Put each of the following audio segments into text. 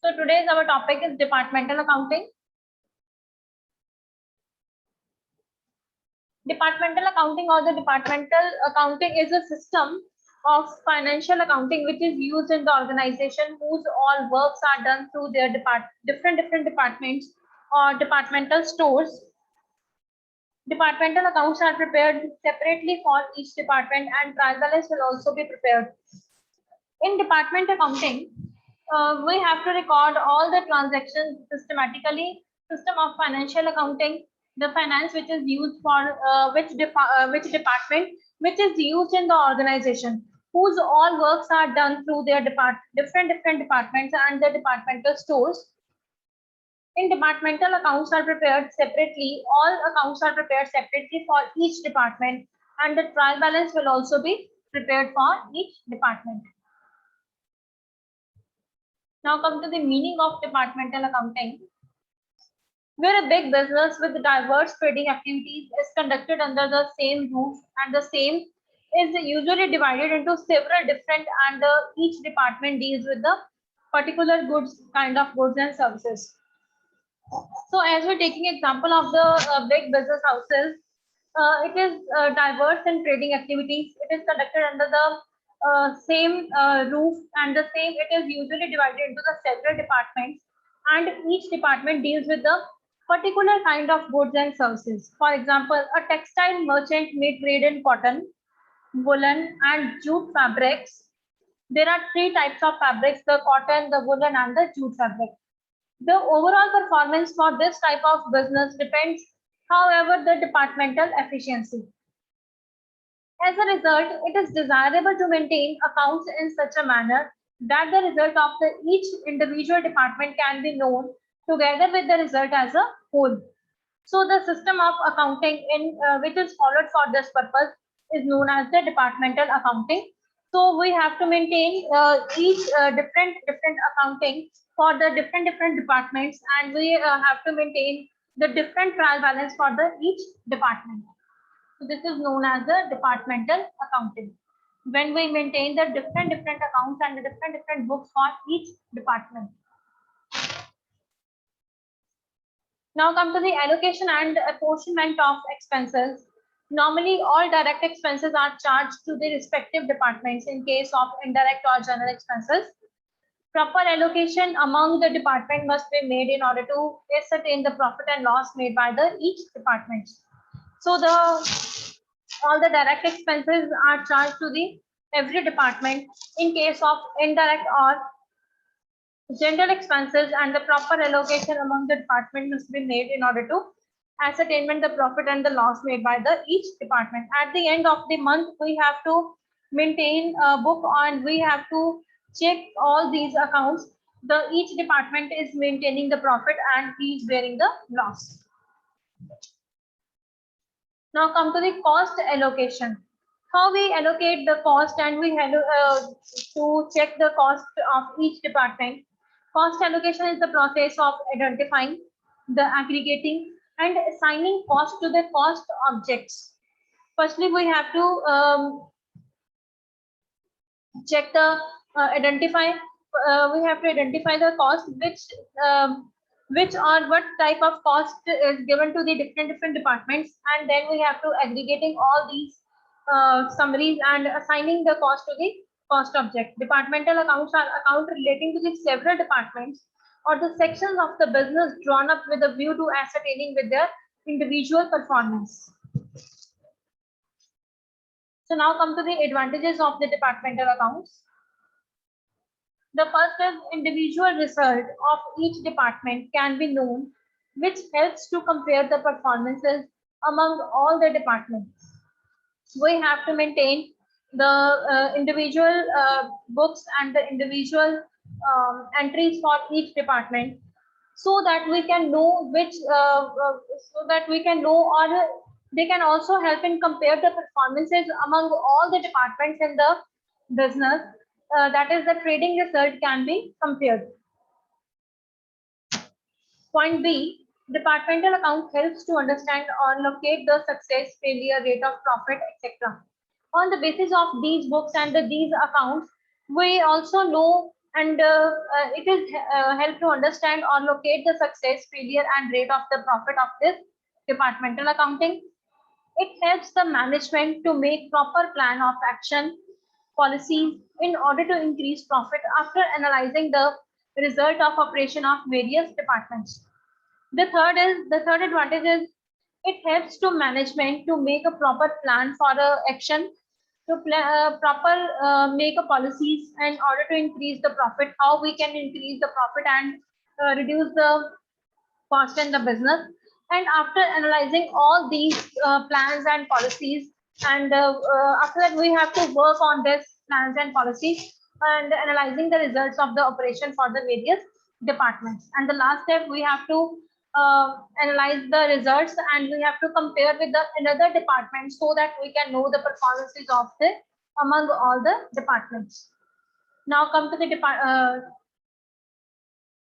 So today's our topic is departmental accounting. Departmental accounting or the departmental accounting is a system of financial accounting which is used in the organization whose all works are done through their different departments or departmental stores. Departmental accounts are prepared separately for each department and trial balance will also be prepared. In department accounting, we have to record all the transactions systematically. System of financial accounting, the finance which is used for which department, which is used in the organization, whose all works are done through their different departments and the departmental stores. In departmental accounts are prepared separately. All accounts are prepared separately for each department, and the trial balance will also be prepared for each department. Now come to the meaning of departmental accounting. Where a big business with diverse trading activities is conducted under the same roof and the same is usually divided into several different and each department deals with the particular kind of goods and services. So as we're taking example of the big business houses, it is diverse in trading activities. It is conducted under the same roof and the same. It is usually divided into the several departments, and each department deals with the particular kind of goods and services. For example, a textile merchant may trade in cotton, woolen, and jute fabrics. There are three types of fabrics: the cotton, the woolen, and the jute fabric. The overall performance for this type of business depends, however, the departmental efficiency. As a result, it is desirable to maintain accounts in such a manner that the result of each individual department can be known together with the result as a whole. So the system of accounting which is followed for this purpose is known as the departmental accounting. So we have to maintain each different accounting for the different departments, and we have to maintain the different trial balance for the each department. So this is known as the departmental accounting. When we maintain the different accounts and the different books for each department. Now come to the allocation and apportionment of expenses. Normally, all direct expenses are charged to the respective departments in case of indirect or general expenses. Proper allocation among the department must be made in order to ascertain the profit and loss made by the each department. So all the direct expenses are charged to the every department in case of indirect or general expenses, and the proper allocation among the department must be made in order to ascertain the profit and the loss made by the each department. At the end of the month, we have to maintain a book and we have to check all these accounts. Each department is maintaining the profit and he is bearing the loss. Now come to the cost allocation. How we allocate the cost, and we have to check the cost of each department. Cost allocation is the process of identifying, the aggregating, and assigning cost to the cost objects. Firstly, we have to check the identify. We have to identify the cost which or what type of cost is given to the different departments, and then we have to aggregating all these summaries and assigning the cost to the cost object. Departmental accounts are account relating to the several departments or the sections of the business drawn up with a view to ascertaining with their individual performance. So now come to the advantages of the departmental accounts. The first is individual result of each department can be known, which helps to compare the performances among all the departments. We have to maintain the individual books and the individual entries for each department, so that we can know or they can also help in compare the performances among all the departments in the business. That is, the trading result can be compared. Point B, departmental account helps to understand or locate the success, failure, rate of profit, etc. On the basis of these books and these accounts, we also know and it is help to understand or locate the success, failure, and rate of the profit of this departmental accounting. It helps the management to make proper plan of action policies in order to increase profit after analyzing the result of operation of various departments. The third advantage is it helps to management to make a proper plan for the action, to proper make a policies in order to increase the profit, how we can increase the profit and reduce the cost in the business. And after analyzing all these plans and policies, and after that we have to work on this plans and policies and analyzing the results of the operation for the various departments. And the last step, we have to analyze the results and we have to compare with the another department so that we can know the performances of the among all the departments. Now come to the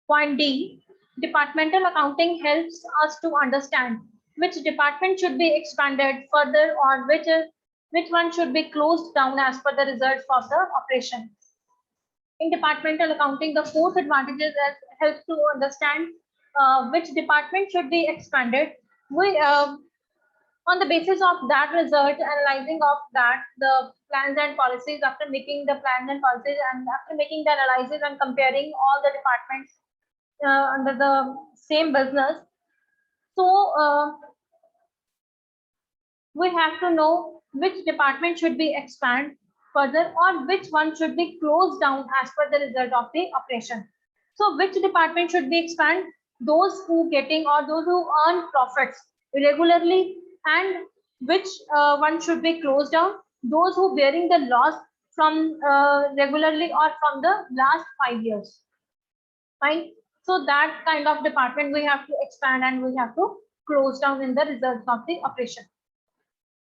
point D. Departmental accounting helps us to understand which department should be expanded further or which one should be closed down as per the results of the operation. In departmental accounting, the fourth advantage is that helps to understand which department should be expanded. We on the basis of that result, analyzing of that, the plans and policies, after making the plans and policies and after making the analysis and comparing all the departments under the same business. So we have to know which department should be expanded further or which one should be closed down as per the result of the operation. So which department should be expanded? Those who getting or those who earn profits regularly, and which one should be closed down? Those who bearing the loss from regularly or from the last 5 years. Fine. So that kind of department we have to expand and we have to close down in the results of the operation.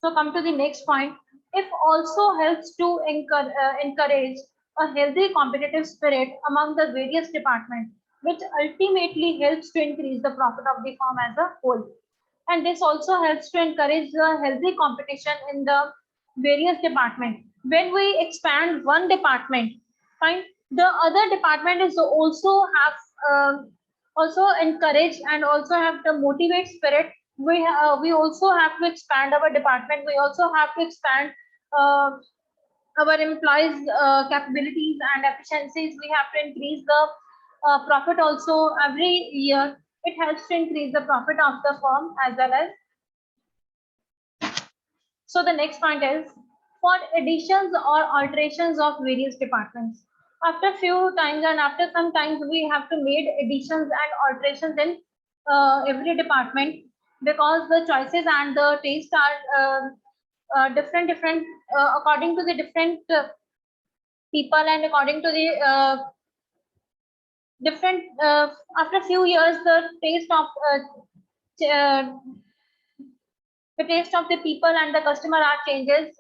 So come to the next point. It also helps to encourage a healthy competitive spirit among the various departments, which ultimately helps to increase the profit of the firm as a whole. And this also helps to encourage the healthy competition in the various departments. When we expand one department, fine, the other department is also encourage and also have the motivate spirit. We also have to expand our department. We also have to expand our employees capabilities and efficiencies. We have to increase the profit also every year. It helps to increase the profit of the firm as well as. So the next point is for additions or alterations of various departments. After few times and after some times, we have to make additions and alterations in every department, because the choices and the taste are different according to the different people and according to the different after a few years uh, the taste of the people and the customer are changes.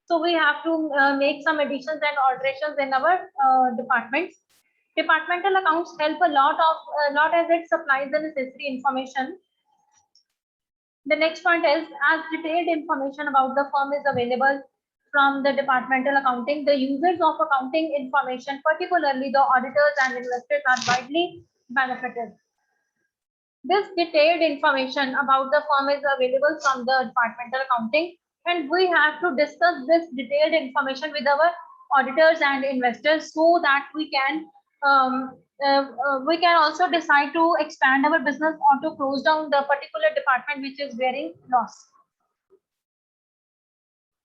So we have to make some additions and alterations in our departments. Departmental accounts help a lot as it supplies the necessary information. The next point is, as detailed information about the firm is available from the departmental accounting, the users of accounting information, particularly the auditors and investors, are widely benefited. This detailed information about the firm is available from the departmental accounting, and we have to discuss this detailed information with our auditors and investors so that we can also decide to expand our business or to close down the particular department which is bearing loss.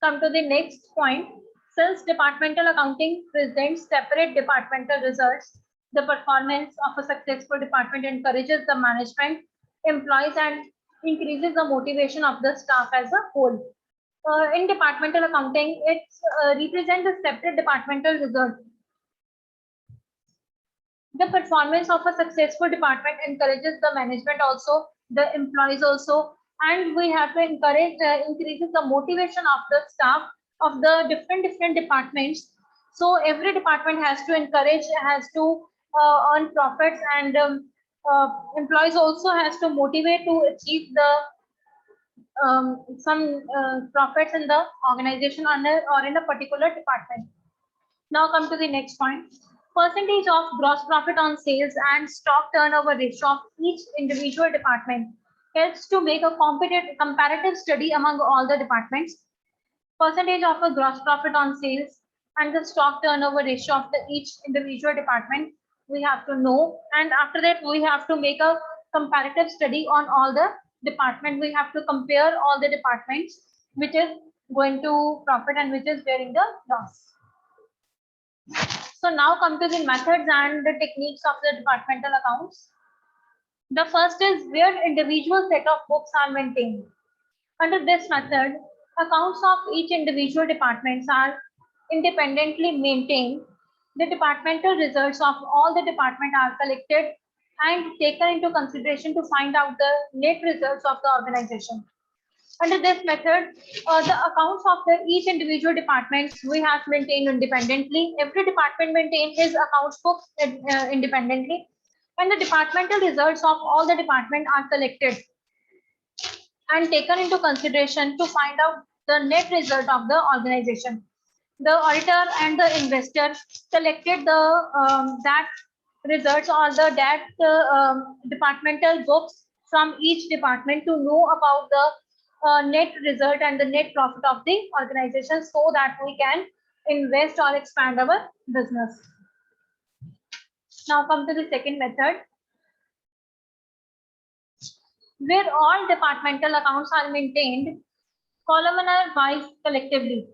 Come to the next point. Since departmental accounting presents separate departmental results, the performance of a successful department encourages the management, employees, and increases the motivation of the staff as a whole. In departmental accounting, it represents a separate departmental result. The performance of a successful department encourages the management also, the employees also, and we have to encourage increases the motivation of the staff of the different departments. So every department has to encourage, has to earn profits, and employees also has to motivate to achieve the some profits in the organization or in a particular department. Now come to the next point. Percentage of gross profit on sales and stock turnover ratio of each individual department helps to make a comparative study among all the departments. Percentage of a gross profit on sales and the stock turnover ratio of each individual department we have to know, and after that we have to make a comparative study on all the department. We have to compare all the departments which is going to profit and which is bearing the loss. So now come to the methods and the techniques of the departmental accounts. The first is where individual set of books are maintained. Under this method, accounts of each individual departments are independently maintained. The departmental results of all the department are collected and taken into consideration to find out the net results of the organization. Under this method, the accounts of each individual departments we have maintained independently. Every department maintains his accounts books independently, and the departmental results of all the department are collected and taken into consideration to find out the net result of the organization. The auditor and the investor collected the that results or that departmental books from each department to know about the net result and the net profit of the organization, so that we can invest or expand our business. Now come to the second method, where all departmental accounts are maintained columnar wise collectively.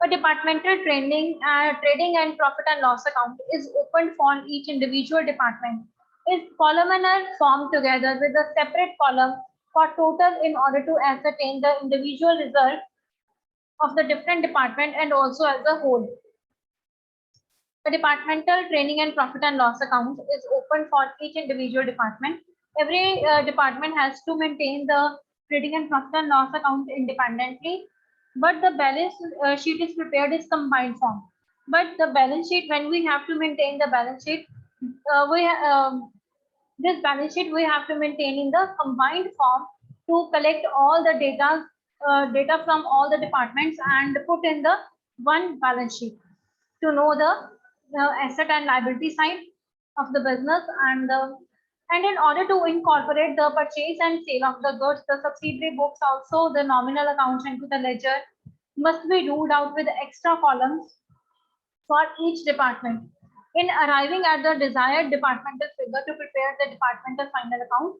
A departmental trading and profit and loss account is opened for each individual department. Is columnar formed together with a separate column for total in order to ascertain the individual result of the different department and also as a whole. A departmental training and profit and loss account is open for each individual department. Every department has to maintain the trading and profit and loss account independently, but the balance sheet is prepared in combined form. But the balance sheet, when we have to maintain the balance sheet, this balance sheet we have to maintain in the combined form to collect all the data from all the departments and put in the one balance sheet to know the asset and liability side of the business. And in order to incorporate the purchase and sale of the goods, the subsidiary books, also the nominal accounts into the ledger, must be ruled out with extra columns for each department. In arriving at the desired departmental figure to prepare the departmental final account,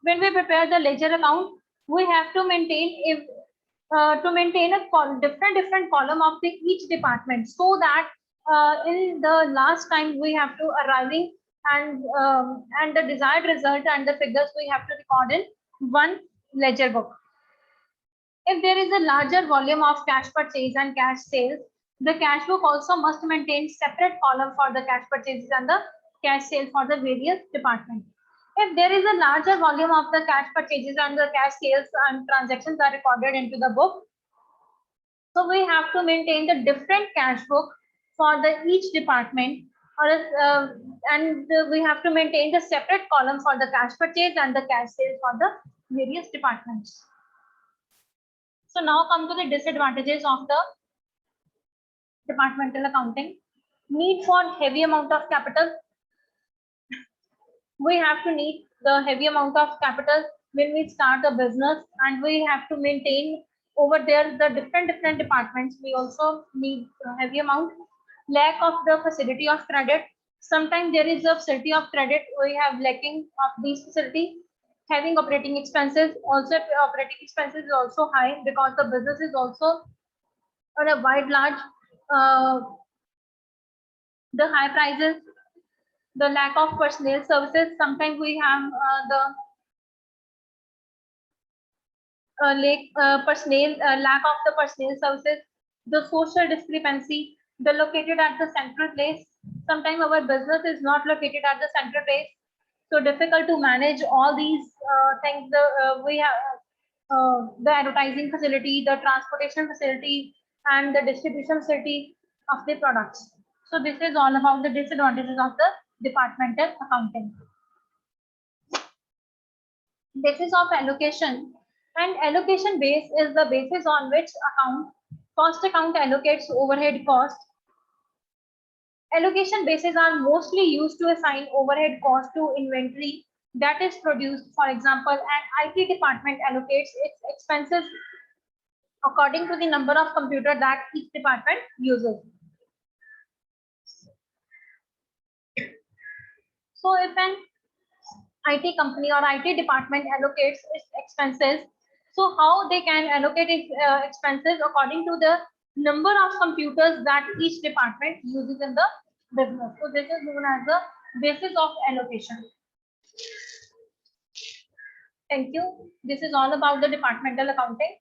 when we prepare the ledger account, we have to maintain a different column of each department, so that in the last time we have to arriving and the desired result and the figures we have to record in one ledger book. If there is a larger volume of cash purchase and cash sales, the cash book also must maintain separate column for the cash purchases and the cash sales for the various departments. If there is a larger volume of the cash purchases and the cash sales and transactions are recorded into the book, so we have to maintain the different cash book for each department, and we have to maintain the separate column for the cash purchase and the cash sales for the various departments. So now come to the disadvantages of the departmental accounting. Need for heavy amount of capital. We have to need the heavy amount of capital when we start a business, and we have to maintain over there the different departments. We also need a heavy amount. Lack of the facility of credit. Sometimes there is a facility of credit, we have lacking of these facility. Having operating expenses, also operating expenses is also high because the business is also on a wide large. The high prices, the lack of personnel services. Sometimes we have lack of the personnel services, the social discrepancy, the located at the central place. Sometimes our business is not located at the central place, so difficult to manage all these things. We have the advertising facility, the transportation facility, and the distribution facility of the products. So this is all about the disadvantages of the departmental accounting. Basis of allocation. And allocation base is the basis on which cost account allocates overhead cost Allocation bases are mostly used to assign overhead cost to inventory that is produced. For example, an IT department allocates its expenses according to the number of computers that each department uses. So if an IT company or IT department allocates its expenses, so how they can allocate its expenses according to the number of computers that each department uses in the business. So this is known as the basis of allocation. Thank you. This is all about the departmental accounting.